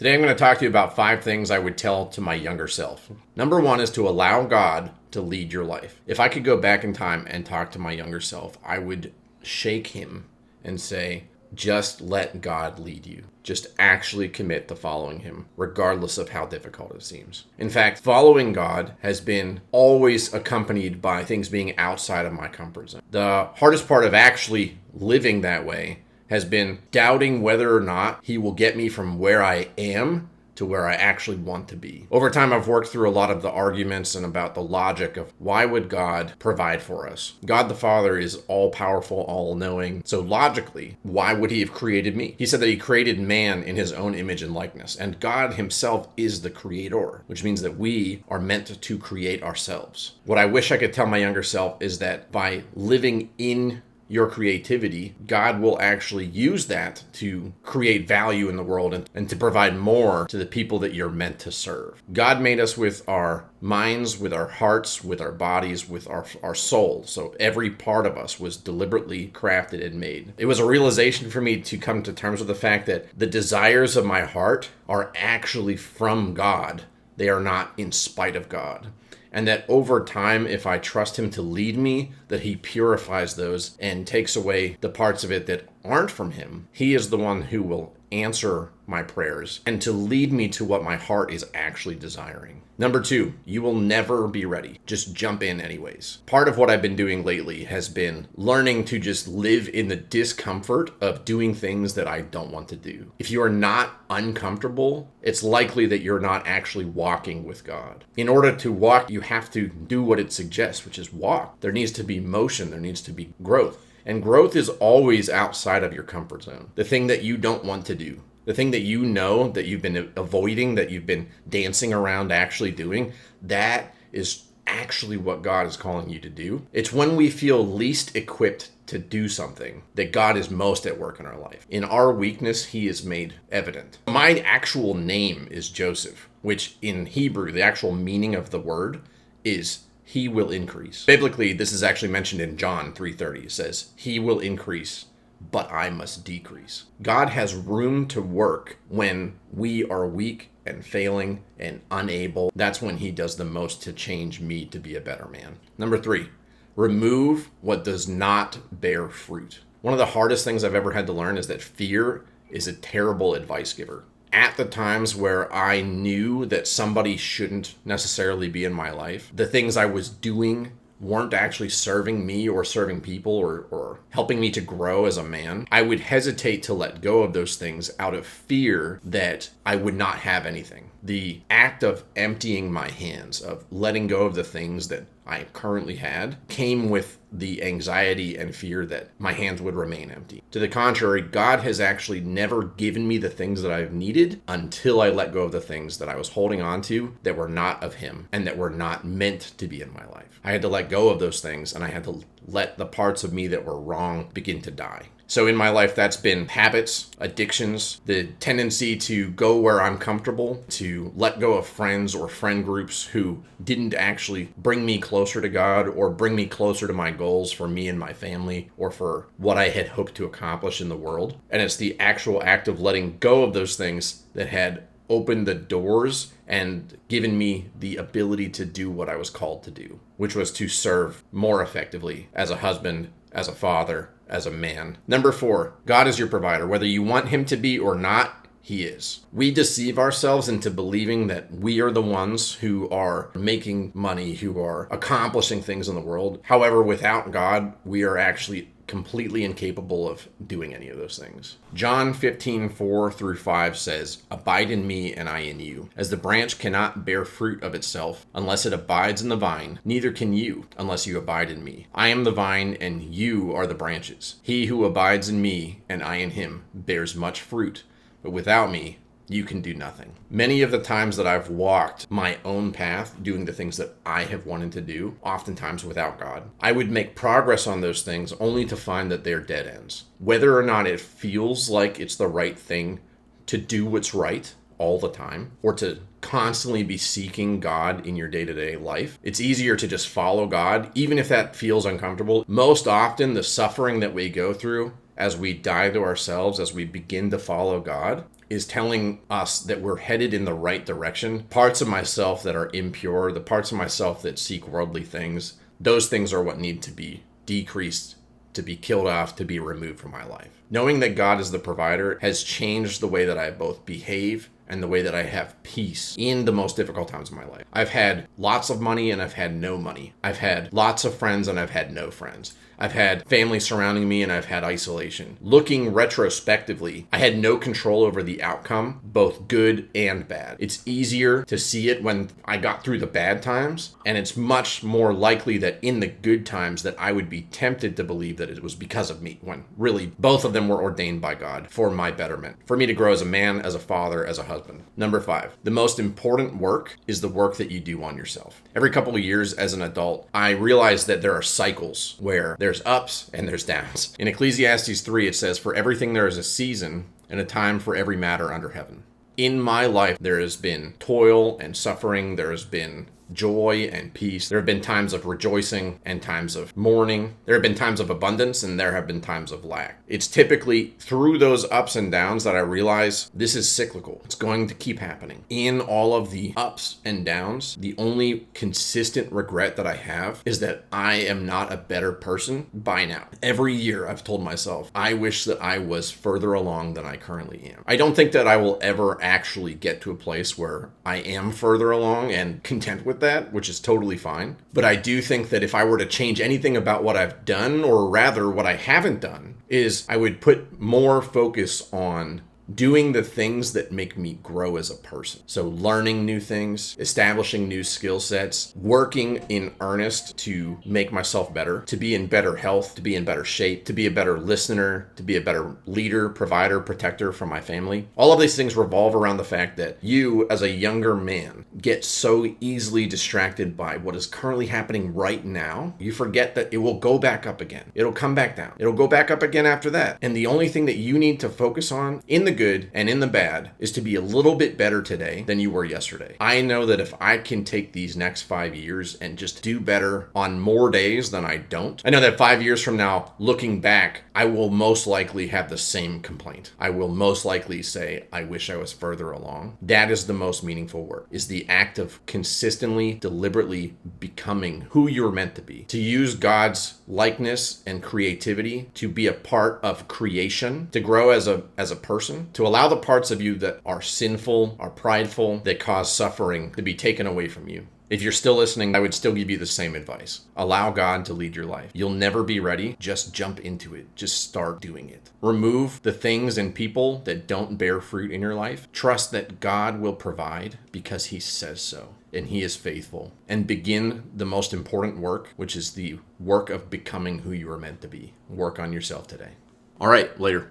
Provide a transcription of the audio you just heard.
Today I'm going to talk to you about 5 things I would tell to my younger self. Number 1 is to allow God to lead your life. If I could go back in time and talk to my younger self, I would shake him and say, just let God lead you. Just actually commit to following him, regardless of how difficult it seems. In fact, following God has been always accompanied by things being outside of my comfort zone. The hardest part of actually living that way has been doubting whether or not he will get me from where I am to where I actually want to be. Over time, I've worked through a lot of the arguments and about the logic of why would God provide for us? God the Father is all-powerful, all-knowing. So logically, why would he have created me? He said that he created man in his own image and likeness. And God himself is the creator, which means that we are meant to create ourselves. What I wish I could tell my younger self is that by living in your creativity, God will actually use that to create value in the world and to provide more to the people that you're meant to serve. God made us with our minds, with our hearts, with our bodies, with our soul. So every part of us was deliberately crafted and made. It was a realization for me to come to terms with the fact that the desires of my heart are actually from God. They are not in spite of God. And that over time, if I trust him to lead me, that he purifies those and takes away the parts of it that aren't from him. He is the one who will answer my prayers and to lead me to what my heart is actually desiring. Number 2, you will never be ready. Just jump in anyways. Part of what I've been doing lately has been learning to just live in the discomfort of doing things that I don't want to do. If you are not uncomfortable, it's likely that you're not actually walking with God. In order to walk, you have to do what it suggests, which is walk. There needs to be motion. There needs to be growth. And growth is always outside of your comfort zone. The thing that you don't want to do. The thing that you know that you've been avoiding, that you've been dancing around actually doing, that is actually what God is calling you to do. It's when we feel least equipped to do something that God is most at work in our life. In our weakness, he is made evident. My actual name is Joseph, which in Hebrew, the actual meaning of the word is he will increase. Biblically, this is actually mentioned in John 3:30. It says, he will increase, but I must decrease. God has room to work when we are weak and failing and unable. That's when he does the most to change me to be a better man. Number 3, remove what does not bear fruit. One of the hardest things I've ever had to learn is that fear is a terrible advice giver. At the times where I knew that somebody shouldn't necessarily be in my life, the things I was doing weren't actually serving me or serving people or helping me to grow as a man, I would hesitate to let go of those things out of fear that I would not have anything. The act of emptying my hands, of letting go of the things that I currently had, came with the anxiety and fear that my hands would remain empty. To the contrary, God has actually never given me the things that I've needed until I let go of the things that I was holding on to that were not of him and that were not meant to be in my life. I had to let go of those things, and I had to let the parts of me that were wrong begin to die. So in my life, that's been habits, addictions, the tendency to go where I'm comfortable, to let go of friends or friend groups who didn't actually bring me closer to God or bring me closer to my goals for me and my family or for what I had hoped to accomplish in the world. And it's the actual act of letting go of those things that had opened the doors and given me the ability to do what I was called to do, which was to serve more effectively as a husband, as a father, as a man. Number 4, God is your provider. Whether you want him to be or not, he is. We deceive ourselves into believing that we are the ones who are making money, who are accomplishing things in the world. However, without God, we are actually completely incapable of doing any of those things. John 15:4-5 says, abide in me and I in you. As the branch cannot bear fruit of itself unless it abides in the vine, neither can you unless you abide in me. I am the vine and you are the branches. He who abides in me and I in him bears much fruit, but without me, you can do nothing. Many of the times that I've walked my own path, doing the things that I have wanted to do, oftentimes without God, I would make progress on those things only to find that they're dead ends. Whether or not it feels like it's the right thing to do what's right all the time, or to constantly be seeking God in your day-to-day life, it's easier to just follow God, even if that feels uncomfortable. Most often, the suffering that we go through as we die to ourselves, as we begin to follow God, is telling us that we're headed in the right direction. Parts of myself that are impure, the parts of myself that seek worldly things, those things are what need to be decreased, to be killed off, to be removed from my life. Knowing that God is the provider has changed the way that I both behave and the way that I have peace in the most difficult times of my life. I've had lots of money and I've had no money. I've had lots of friends and I've had no friends. I've had family surrounding me and I've had isolation. Looking retrospectively, I had no control over the outcome, both good and bad. It's easier to see it when I got through the bad times, and it's much more likely that in the good times that I would be tempted to believe that it was because of me, when really both of them were ordained by God for my betterment, for me to grow as a man, as a father, as a husband. Number 5, the most important work is the work that you do on yourself. Every couple of years as an adult, I realized that there are cycles where there's ups and there's downs. In Ecclesiastes 3, it says, "For everything there is a season and a time for every matter under heaven." In my life, there has been toil and suffering. There has been joy and peace. There have been times of rejoicing and times of mourning. There have been times of abundance and there have been times of lack. It's typically through those ups and downs that I realize this is cyclical. It's going to keep happening. In all of the ups and downs, the only consistent regret that I have is that I am not a better person by now. Every year I've told myself, I wish that I was further along than I currently am. I don't think that I will ever actually get to a place where I am further along and content with that, which is totally fine. But I do think that if I were to change anything about what I've done, or rather what I haven't done, is I would put more focus on doing the things that make me grow as a person. So learning new things, establishing new skill sets, working in earnest to make myself better, to be in better health, to be in better shape, to be a better listener, to be a better leader, provider, protector for my family. All of these things revolve around the fact that you, as a younger man, get so easily distracted by what is currently happening right now. You forget that it will go back up again. It'll come back down. It'll go back up again after that. And the only thing that you need to focus on in the good and in the bad is to be a little bit better today than you were yesterday. I know that if I can take these next 5 years and just do better on more days than I don't, I know that 5 years from now, looking back, I will most likely have the same complaint. I will most likely say, I wish I was further along. That is the most meaningful work, is the act of consistently, deliberately becoming who you're meant to be. To use God's likeness and creativity to be a part of creation, to grow as a person, to allow the parts of you that are sinful, are prideful, that cause suffering to be taken away from you. If you're still listening, I would still give you the same advice. Allow God to lead your life. You'll never be ready. Just jump into it. Just start doing it. Remove the things and people that don't bear fruit in your life. Trust that God will provide because He says so, and He is faithful. And begin the most important work, which is the work of becoming who you are meant to be. Work on yourself today. All right, later.